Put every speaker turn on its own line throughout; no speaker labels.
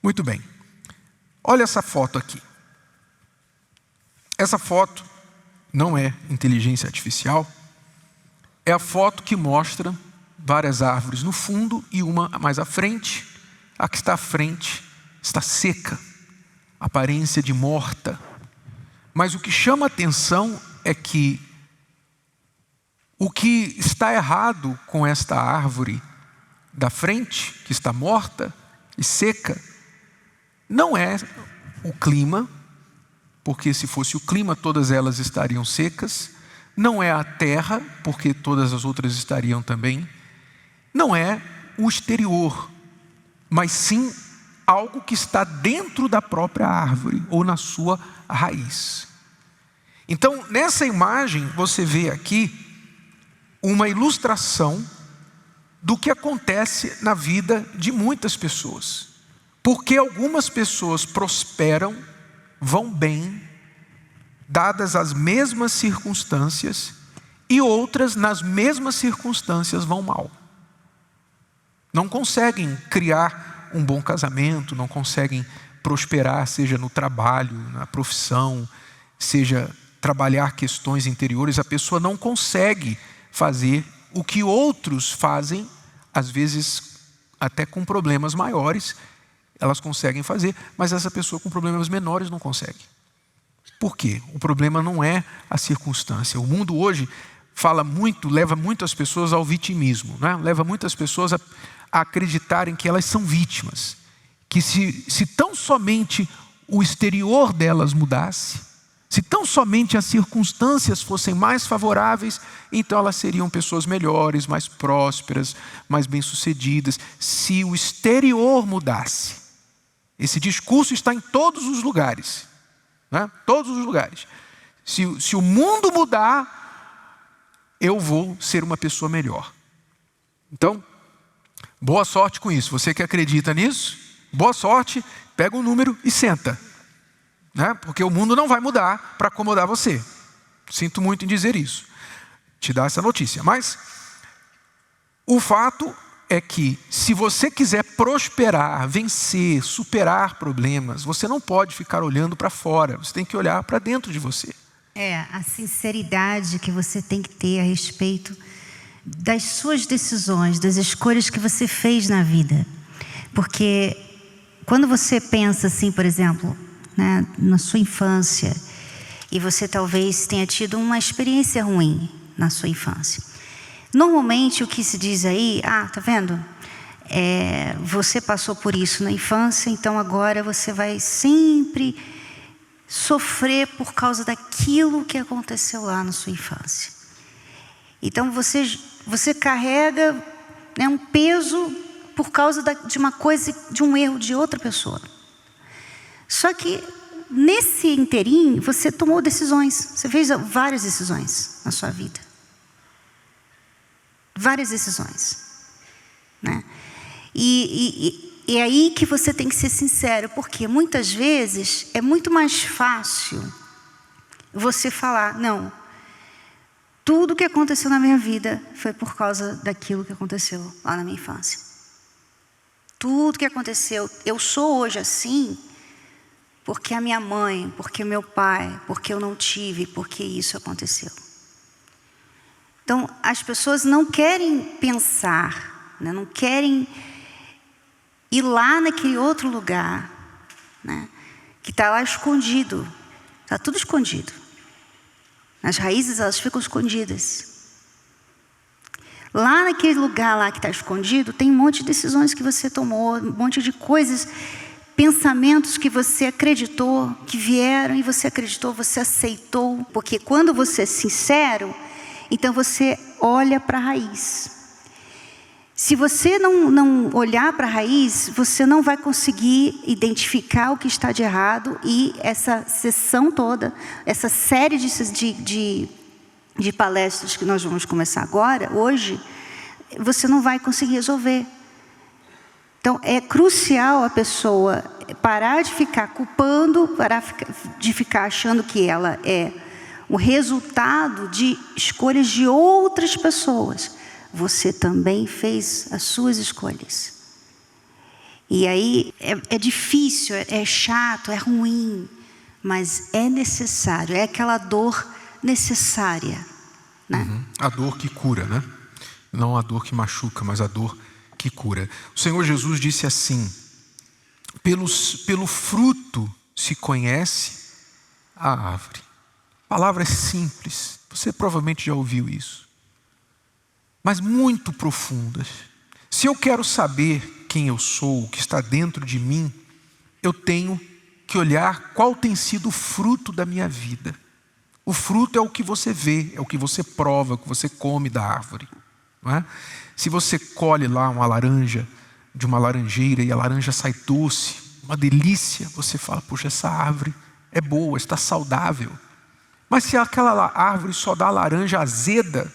Muito bem. Olha essa foto aqui. Essa foto não é inteligência artificial. É a foto que mostra várias árvores no fundo e uma mais à frente. A que está à frente está seca, aparência de morta. Mas o que chama a atenção é que o que está errado com esta árvore da frente, que está morta e seca, não é o clima, porque se fosse o clima todas elas estariam secas, não é a terra, porque todas as outras estariam também, não é o exterior, mas sim algo que está dentro da própria árvore ou na sua raiz. Então, nessa imagem, você vê aqui uma ilustração do que acontece na vida de muitas pessoas. Porque algumas pessoas prosperam, vão bem, dadas as mesmas circunstâncias, e outras, nas mesmas circunstâncias, vão mal. Não conseguem criar um bom casamento, não conseguem prosperar, seja no trabalho, na profissão, seja trabalhar questões interiores. A pessoa não consegue fazer o que outros fazem, às vezes até com problemas maiores, elas conseguem fazer, mas essa pessoa com problemas menores não consegue. Por quê? O problema não é a circunstância. O mundo hoje fala muito, leva muitas pessoas ao vitimismo, né? Leva muitas pessoas a acreditarem que elas são vítimas, que se tão somente o exterior delas mudasse, se tão somente as circunstâncias fossem mais favoráveis, então elas seriam pessoas melhores, mais prósperas, mais bem-sucedidas. Se o exterior mudasse, esse discurso está em todos os lugares, né? Todos os lugares. Se o mundo mudar, eu vou ser uma pessoa melhor. Então, boa sorte com isso. Você que acredita nisso, boa sorte, pega um número e senta. Né? Porque o mundo não vai mudar para acomodar você. Sinto muito em dizer isso, te dar essa notícia. Mas o fato é que se você quiser prosperar, vencer, superar problemas, você não pode ficar olhando para fora, você tem que olhar para dentro de você.
A sinceridade que você tem que ter a respeito das suas decisões, das escolhas que você fez na vida. Porque quando você pensa assim, por exemplo, né, na sua infância, e você talvez tenha tido uma experiência ruim na sua infância. Normalmente o que se diz aí, tá vendo? Você passou por isso na infância, então agora você vai sempre sofrer por causa daquilo que aconteceu lá na sua infância. Então você carrega, né, um peso por causa de uma coisa, de um erro de outra pessoa. Só que nesse inteirinho você tomou decisões, você fez várias decisões na sua vida. Várias decisões, né? E é aí que você tem que ser sincero, porque muitas vezes é muito mais fácil você falar, não, tudo que aconteceu na minha vida foi por causa daquilo que aconteceu lá na minha infância. Tudo que aconteceu, eu sou hoje assim, porque a minha mãe, porque meu pai, porque eu não tive, porque isso aconteceu. Então, as pessoas não querem pensar, né? Não querem ir lá naquele outro lugar, né? Que está lá escondido, está tudo escondido. As raízes, elas ficam escondidas. Lá naquele lugar lá que está escondido, tem um monte de decisões que você tomou, um monte de coisas, pensamentos que você acreditou, que vieram e você acreditou, você aceitou. Porque quando você é sincero, então você olha para a raiz. Se você não olhar para a raiz, você não vai conseguir identificar o que está de errado, e essa sessão toda, essa série de palestras que nós vamos começar agora, hoje, você não vai conseguir resolver. Então, é crucial a pessoa parar de ficar culpando, parar de ficar achando que ela é o resultado de escolhas de outras pessoas. Você também fez as suas escolhas. E aí é difícil, é chato, é ruim, mas é necessário, é aquela dor necessária, né?
A dor que cura, né? Não a dor que machuca, mas a dor que cura. O Senhor Jesus disse assim: pelo fruto se conhece a árvore. Palavras simples, você provavelmente já ouviu isso, mas muito profundas. Se eu quero saber quem eu sou, o que está dentro de mim, eu tenho que olhar qual tem sido o fruto da minha vida. O fruto é o que você vê, é o que você prova, é o que você come da árvore, não é? Se você colhe lá uma laranja de uma laranjeira e a laranja sai doce, uma delícia, você fala: puxa, essa árvore é boa, está saudável. Mas se aquela árvore só dá laranja azeda,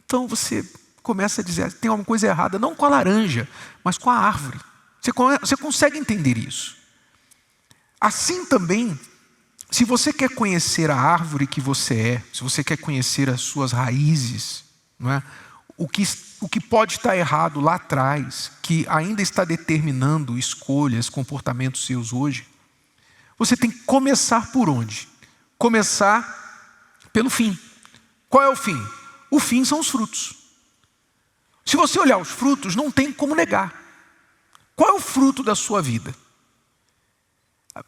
então você começa a dizer: tem alguma coisa errada, não com a laranja, mas com a árvore. Você consegue entender isso? Assim também, se você quer conhecer a árvore que você é, se você quer conhecer as suas raízes, não é? O que pode estar errado lá atrás, que ainda está determinando escolhas, comportamentos seus hoje, você tem que começar por onde? Começar pelo fim. Qual é o fim? O fim são os frutos. Se você olhar os frutos, não tem como negar. Qual é o fruto da sua vida?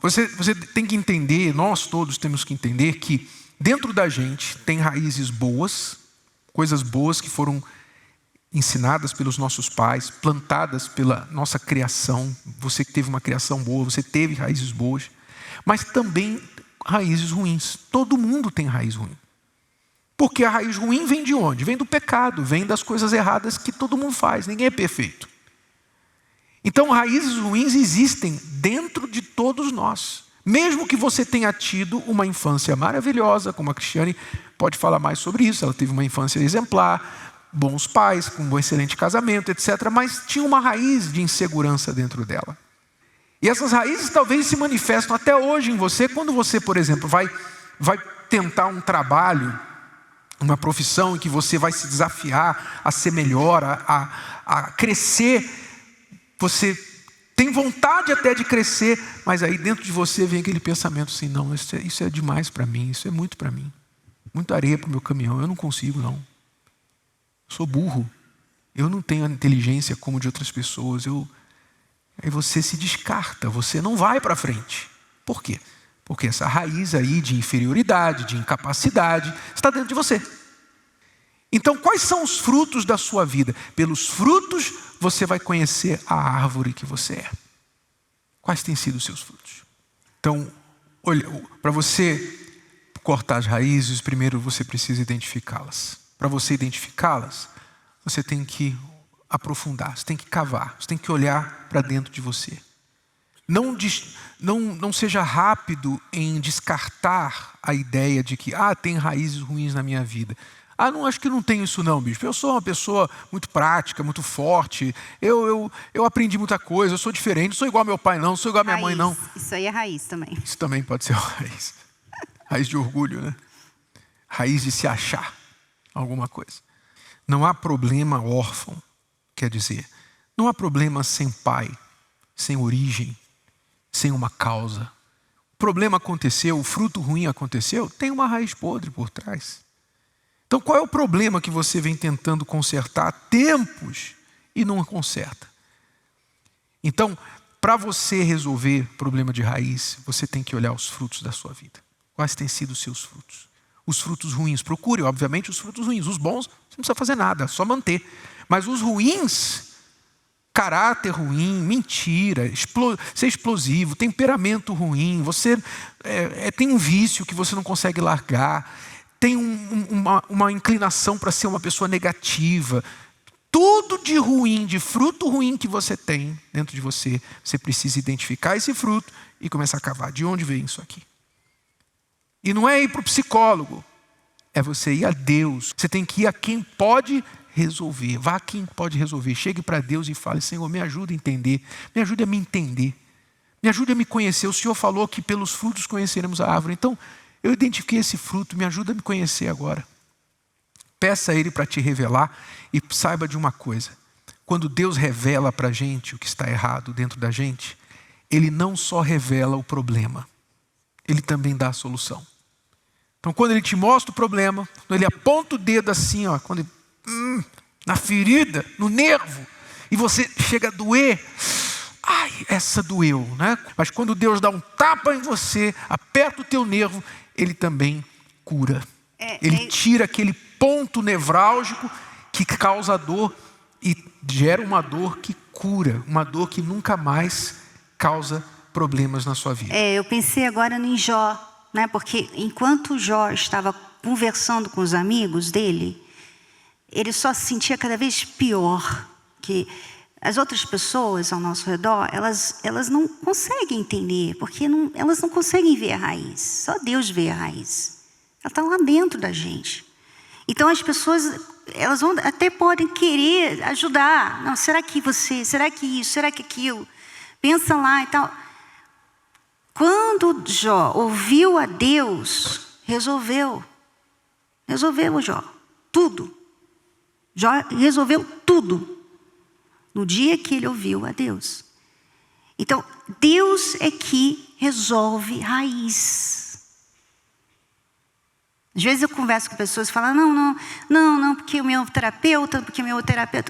Você tem que entender, nós todos temos que entender que dentro da gente tem raízes boas, coisas boas que foram ensinadas pelos nossos pais, plantadas pela nossa criação. Você que teve uma criação boa, você teve raízes boas, mas também raízes ruins. Todo mundo tem raiz ruim. Porque a raiz ruim vem de onde? Vem do pecado, vem das coisas erradas que todo mundo faz, ninguém é perfeito. Então raízes ruins existem dentro de todos nós. Mesmo que você tenha tido uma infância maravilhosa, como a Cristiane pode falar mais sobre isso, ela teve uma infância exemplar, bons pais, com um excelente casamento, etc. Mas tinha uma raiz de insegurança dentro dela. E essas raízes talvez se manifestam até hoje em você, quando você, por exemplo, vai tentar um trabalho, uma profissão em que você vai se desafiar a ser melhor, a crescer. Você tem vontade até de crescer, mas aí dentro de você vem aquele pensamento assim: não, isso é demais para mim, isso é muito para mim. Muita areia para o meu caminhão, eu não consigo não. Eu sou burro, eu não tenho a inteligência como de outras pessoas. Aí você se descarta, você não vai para frente. Por quê? Porque essa raiz aí de inferioridade, de incapacidade, está dentro de você. Então, quais são os frutos da sua vida? Pelos frutos você vai conhecer a árvore que você é. Quais têm sido os seus frutos? Então, olha, para você cortar as raízes, primeiro você precisa identificá-las. Para você identificá-las, você tem que aprofundar, você tem que cavar, você tem que olhar para dentro de você. Não seja rápido em descartar a ideia de que tem raízes ruins na minha vida. Não, acho que não tenho isso não, bispo. Eu sou uma pessoa muito prática, muito forte. Eu aprendi muita coisa, eu sou diferente, não sou igual ao meu pai não, não sou igual à minha mãe não.
Isso aí é raiz também.
Isso também pode ser uma raiz. Raiz de orgulho, né? Raiz de se achar alguma coisa. Não há problema órfão, quer dizer, não há problema sem pai, sem origem, sem uma causa. O problema aconteceu, o fruto ruim aconteceu, tem uma raiz podre por trás. Então qual é o problema que você vem tentando consertar há tempos e não conserta? Então, para você resolver problema de raiz, você tem que olhar os frutos da sua vida. Quais têm sido os seus frutos? Os frutos ruins, procure obviamente os frutos ruins. Os bons, você não precisa fazer nada, só manter. Mas os ruins, caráter ruim, mentira, ser explosivo, temperamento ruim, você tem um vício que você não consegue largar, tem uma inclinação para ser uma pessoa negativa. Tudo de ruim, de fruto ruim que você tem dentro de você, você precisa identificar esse fruto e começar a cavar. De onde vem isso aqui? E não é ir para o psicólogo, é você ir a Deus. Você tem que ir a quem pode resolver. Vá a quem pode resolver. Chegue para Deus e fale: Senhor, me ajuda a entender, me ajude a me entender, me ajude a me conhecer. O Senhor falou que pelos frutos conheceremos a árvore. Então, eu identifiquei esse fruto, me ajuda a me conhecer agora. Peça a Ele para te revelar e saiba de uma coisa: quando Deus revela para a gente o que está errado dentro da gente, Ele não só revela o problema, Ele também dá a solução. Então, quando Ele te mostra o problema, quando Ele aponta o dedo assim, ó, quando na ferida, no nervo, e você chega a doer, ai, essa doeu, né? Mas quando Deus dá um tapa em você, aperta o teu nervo, Ele também cura. Ele tira aquele ponto nevrálgico que causa dor e gera uma dor que cura, uma dor que nunca mais causa problemas na sua vida.
Eu pensei agora em Jó, né? Porque enquanto Jó estava conversando com os amigos dele, ele só se sentia cada vez pior, que as outras pessoas ao nosso redor, elas não conseguem entender, porque elas não conseguem ver a raiz. Só Deus vê a raiz. Ela está lá dentro da gente. Então as pessoas, elas até podem querer ajudar. Não, será que isso, será que aquilo? Pensa lá e tal. Quando Jó ouviu a Deus, resolveu Jó, tudo. Jó resolveu tudo no dia que ele ouviu a Deus. Então, Deus é que resolve raiz. Às vezes eu converso com pessoas e falo, não, porque o meu terapeuta,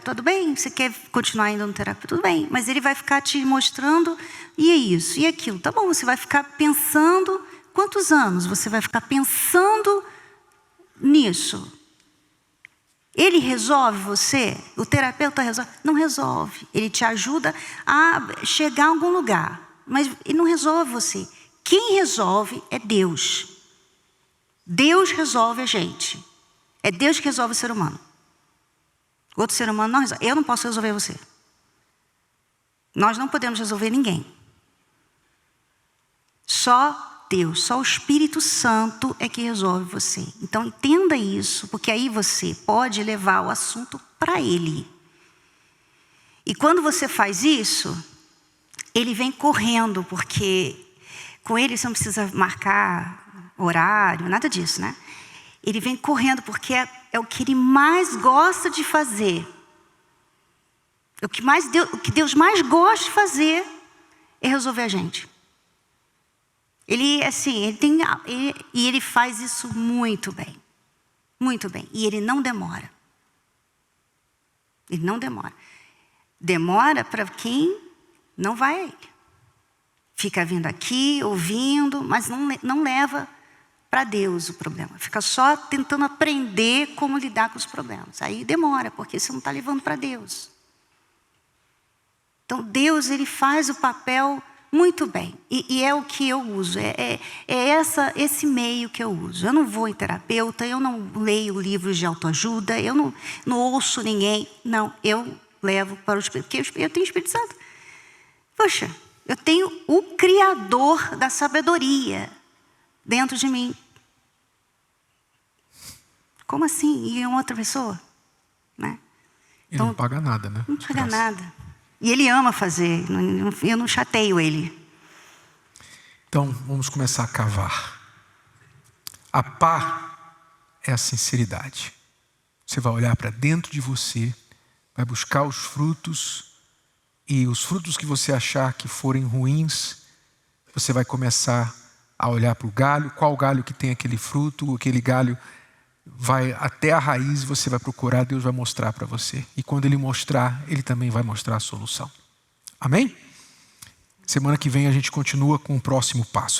tudo bem, você quer continuar indo no terapeuta, tudo bem, mas ele vai ficar te mostrando, e é isso, e aquilo. Tá bom, você vai ficar pensando, quantos anos você vai ficar pensando nisso? Ele resolve você? O terapeuta resolve? Não resolve. Ele te ajuda a chegar a algum lugar, mas ele não resolve você. Quem resolve é Deus. Deus resolve a gente. É Deus que resolve o ser humano. Outro ser humano não resolve. Eu não posso resolver você. Nós não podemos resolver ninguém. Só Deus, só o Espírito Santo é que resolve você. Então entenda isso, porque aí você pode levar o assunto para Ele. E quando você faz isso, Ele vem correndo, porque com Ele você não precisa marcar horário, nada disso, né? Ele vem correndo, porque é o que Ele mais gosta de fazer. O que Deus mais gosta de fazer é resolver a gente. Ele, assim, ele faz isso muito bem. Muito bem. E Ele não demora. Ele não demora. Demora para quem não vai a Ele. Fica vindo aqui, ouvindo, mas não leva para Deus o problema. Fica só tentando aprender como lidar com os problemas. Aí demora, porque você não está levando para Deus. Então Deus, Ele faz o papel muito bem. E é o que eu uso. Esse meio que eu uso. Eu não vou em terapeuta, eu não leio livros de autoajuda, eu não ouço ninguém. Não, eu levo para o Espírito, porque eu tenho o Espírito Santo. Poxa, eu tenho o Criador da sabedoria dentro de mim. Como assim? E uma outra pessoa? Né?
Então, não paga nada, né?
Não paga nada. E Ele ama fazer, eu não chateio Ele.
Então, vamos começar a cavar. A pá é a sinceridade. Você vai olhar para dentro de você, vai buscar os frutos, e os frutos que você achar que forem ruins, você vai começar a olhar para o galho, qual galho que tem aquele fruto, aquele galho vai até a raiz, você vai procurar, Deus vai mostrar para você. E quando Ele mostrar, Ele também vai mostrar a solução. Amém? Semana que vem a gente continua com o próximo passo.